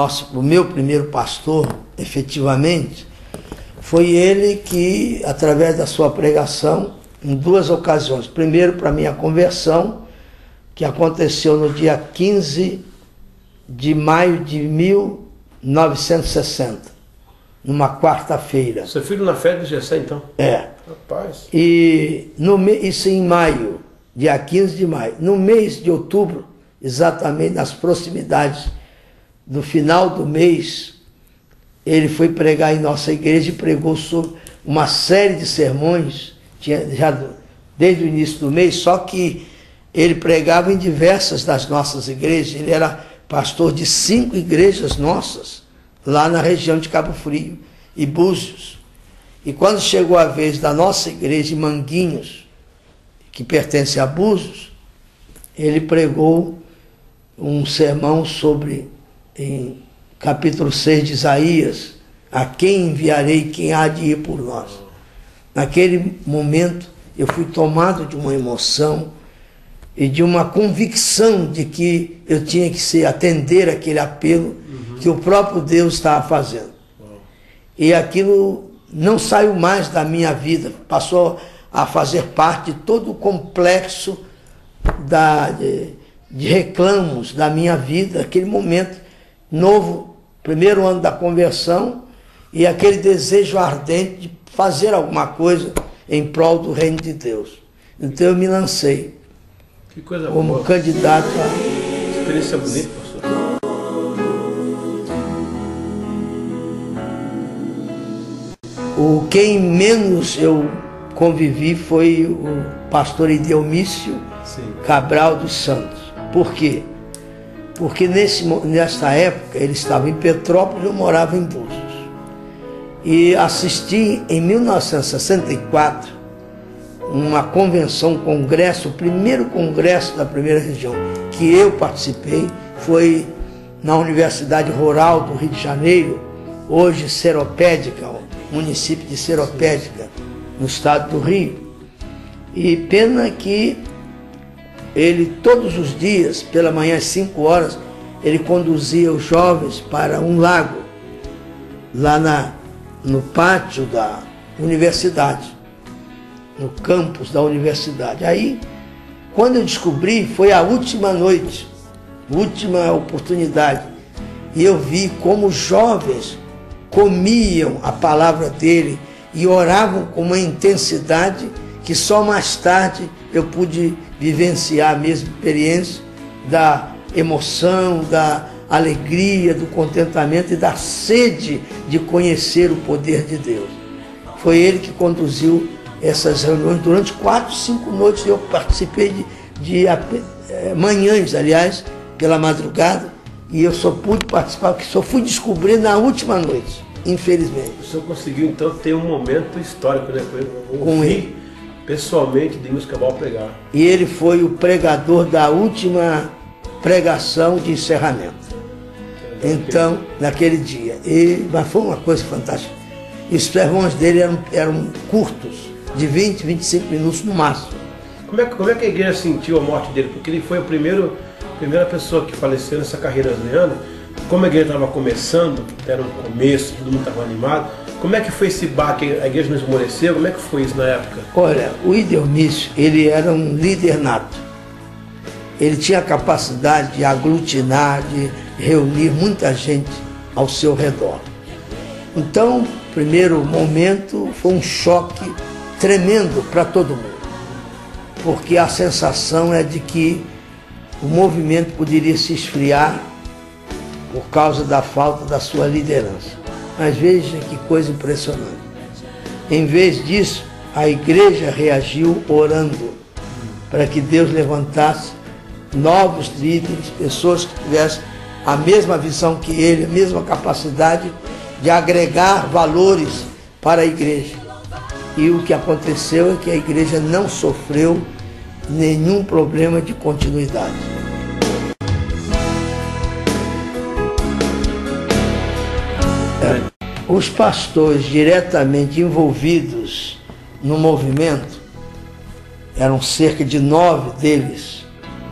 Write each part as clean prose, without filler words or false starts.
O meu primeiro pastor, efetivamente, foi ele que, através da sua pregação, em duas ocasiões. Primeiro, para minha conversão, que aconteceu no dia 15 de maio de 1960, numa quarta-feira. Seu filho na fé do Gessé, então? É. Rapaz. E isso em maio, dia 15 de maio. No mês de outubro, exatamente nas proximidades do final do mês, ele foi pregar em nossa igreja e pregou sobre uma série de sermões, desde o início do mês, só que ele pregava em diversas das nossas igrejas. Ele era pastor de 5 igrejas nossas, lá na região de Cabo Frio e Búzios. E quando chegou a vez da nossa igreja em Manguinhos, que pertence a Búzios, ele pregou um sermão sobre, em capítulo 6 de Isaías, a quem enviarei, quem há de ir por nós. Naquele momento eu fui tomado de uma emoção e de uma convicção de que eu tinha que atender aquele apelo que o próprio Deus estava fazendo. E aquilo não saiu mais da minha vida, passou a fazer parte de todo o complexo de reclamos da minha vida, aquele momento novo, primeiro ano da conversão, e aquele desejo ardente de fazer alguma coisa em prol do reino de Deus. Então eu me lancei como candidato a... Experiência bonita, pastor. Quem menos eu convivi foi o pastor Idelmício Cabral dos Santos. Por quê? Porque nessa época ele estava em Petrópolis, eu morava em Búzios. E assisti em 1964 uma convenção, um congresso, o primeiro congresso da primeira região que eu participei foi na Universidade Rural do Rio de Janeiro, hoje Seropédica, município de Seropédica, no estado do Rio. E pena que ele, todos os dias, pela manhã às 5 horas, ele conduzia os jovens para um lago, lá no pátio da universidade, no campus da universidade. Aí, quando eu descobri, foi a última noite, última oportunidade, e eu vi como os jovens comiam a palavra dele e oravam com uma intensidade que só mais tarde eu pude vivenciar a mesma experiência da emoção, da alegria, do contentamento e da sede de conhecer o poder de Deus. Foi ele que conduziu essas reuniões durante 4, 5 noites. Eu participei de manhãs, aliás, pela madrugada, e eu só pude participar porque só fui descobrir na última noite, infelizmente. O senhor conseguiu então ter um momento histórico, né, com ele? Pessoalmente, Idelmício Cabral pregar. E ele foi o pregador da última pregação de encerramento. Então, naquele dia. Mas foi uma coisa fantástica. E os sermões dele eram curtos, de 20, 25 minutos no máximo. Como é que a igreja sentiu a morte dele? Porque ele foi a primeira pessoa que faleceu nessa carreira asneana. Como a igreja estava começando, era um começo, todo mundo estava animado. Como é que foi esse baque? A igreja não esmoreceu? Como é que foi isso na época? Olha, o Idelmício, ele era um líder nato. Ele tinha a capacidade de aglutinar, de reunir muita gente ao seu redor. Então, o primeiro momento foi um choque tremendo para todo mundo, porque a sensação é de que o movimento poderia se esfriar por causa da falta da sua liderança. Mas veja que coisa impressionante. Em vez disso, a igreja reagiu orando para que Deus levantasse novos líderes, pessoas que tivessem a mesma visão que ele, a mesma capacidade de agregar valores para a igreja. E o que aconteceu é que a igreja não sofreu nenhum problema de continuidade. Os pastores diretamente envolvidos no movimento, eram cerca de 9 deles,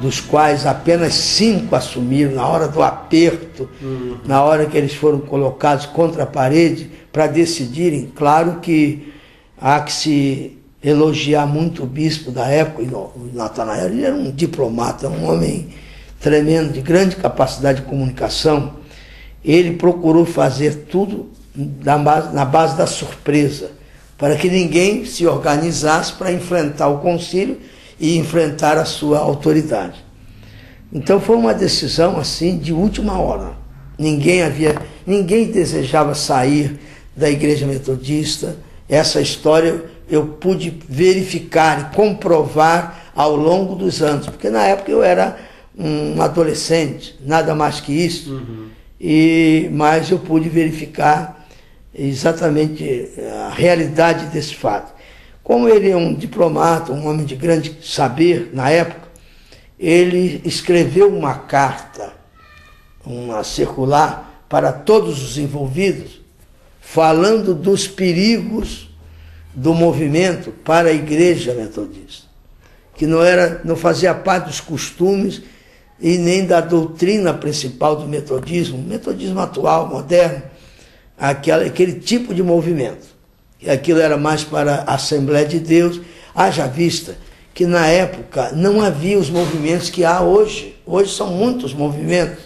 dos quais apenas 5 assumiram na hora do aperto, na hora que eles foram colocados contra a parede para decidirem. Claro que há que se elogiar muito o bispo da época, o Natanael. Ele era um diplomata, um homem tremendo, de grande capacidade de comunicação. Ele procurou fazer tudo na base da surpresa, para que ninguém se organizasse para enfrentar o concílio e enfrentar a sua autoridade. Então foi uma decisão assim de última hora. Ninguém desejava sair da Igreja Metodista. Essa história eu pude verificar e comprovar ao longo dos anos, porque na época eu era um adolescente, nada mais que isso, mas eu pude verificar exatamente a realidade desse fato. Como ele é um diplomata, um homem de grande saber na época, ele escreveu uma carta, uma circular para todos os envolvidos, falando dos perigos do movimento para a Igreja Metodista, que não fazia parte dos costumes e nem da doutrina principal do metodismo, o metodismo atual, moderno, aquele tipo de movimento. E aquilo era mais para a Assembleia de Deus, haja vista que na época não havia os movimentos que há hoje. Hoje são muitos movimentos.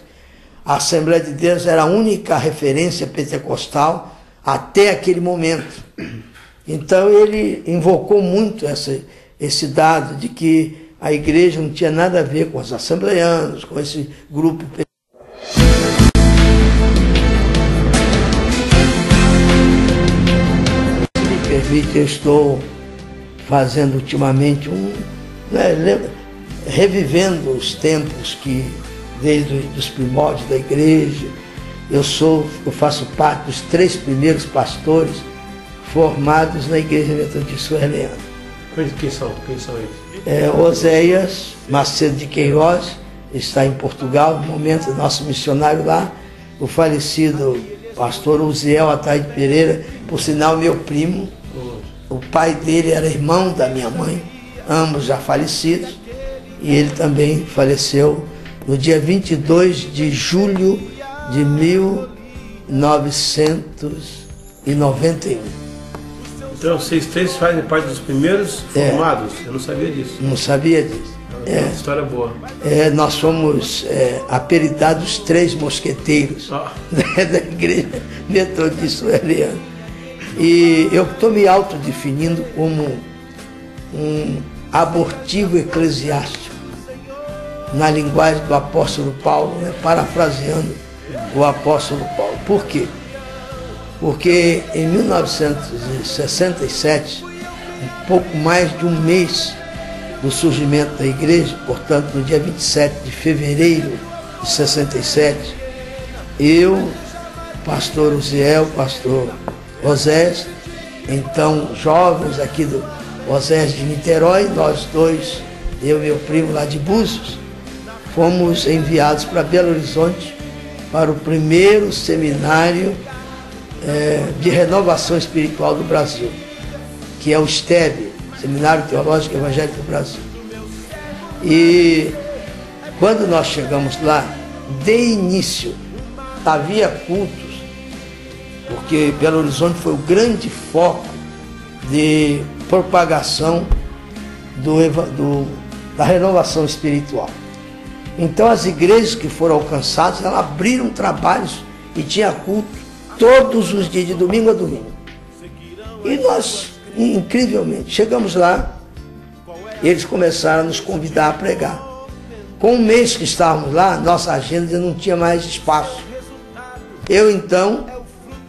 A Assembleia de Deus era a única referência pentecostal até aquele momento. Então ele invocou muito esse dado de que a igreja não tinha nada a ver com os assembleanos, com esse grupo. Se me permite, eu estou fazendo ultimamente revivendo os tempos que, desde os primórdios da igreja, eu faço parte dos 3 primeiros pastores formados na Igreja Metodista Suerliana. Quem são eles? Oséias Macedo de Queiroz está em Portugal, no momento, nosso missionário lá, o falecido pastor Uziel Ataíde Pereira, por sinal meu primo. O pai dele era irmão da minha mãe, ambos já falecidos, e ele também faleceu no dia 22 de julho de 1991. Então vocês 3 fazem parte dos primeiros formados? Eu não sabia disso. Não sabia disso. É uma história boa. Nós somos apelidados 3 mosqueteiros da Igreja Metodista Suerliana. E eu estou me autodefinindo como um abortivo eclesiástico, na linguagem do apóstolo Paulo, parafraseando o apóstolo Paulo. Por quê? Porque em 1967, um pouco mais de um mês do surgimento da igreja, portanto no dia 27 de fevereiro de 67, eu, pastor Uziel, pastor Osés, então jovens aqui do Osés de Niterói, nós dois, eu e meu primo lá de Búzios, fomos enviados para Belo Horizonte para o primeiro seminário de renovação espiritual do Brasil, que é o STEB, Seminário Teológico Evangélico do Brasil. E quando nós chegamos lá, de início, havia cultos, porque Belo Horizonte foi o grande foco de propagação da renovação espiritual. Então as igrejas que foram alcançadas, elas abriram trabalhos e tinha culto todos os dias, de domingo a domingo. E nós, incrivelmente, chegamos lá, eles começaram a nos convidar a pregar. Com um mês que estávamos lá, nossa agenda não tinha mais espaço. Eu, então,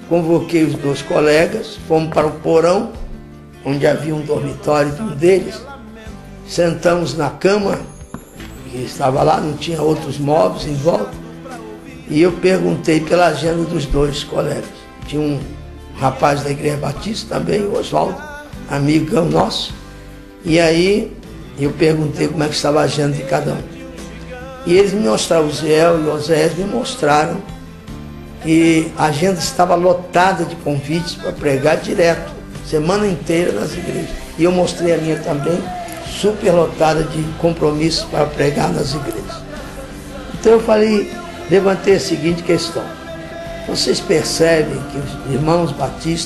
convoquei os 2 colegas, fomos para o porão, onde havia um dormitório de um deles, sentamos na cama, que estava lá, não tinha outros móveis em volta, e eu perguntei pela agenda dos 2 colegas. Tinha um rapaz da Igreja Batista também, o Oswaldo, amigão nosso, e aí eu perguntei como é que estava a agenda de cada um. E eles me mostraram, o Ziel e o Osés me mostraram que a agenda estava lotada de convites para pregar direto, semana inteira nas igrejas. E eu mostrei a minha também, superlotada de compromissos para pregar nas igrejas. Então eu falei, levantei a seguinte questão: vocês percebem que os irmãos batistas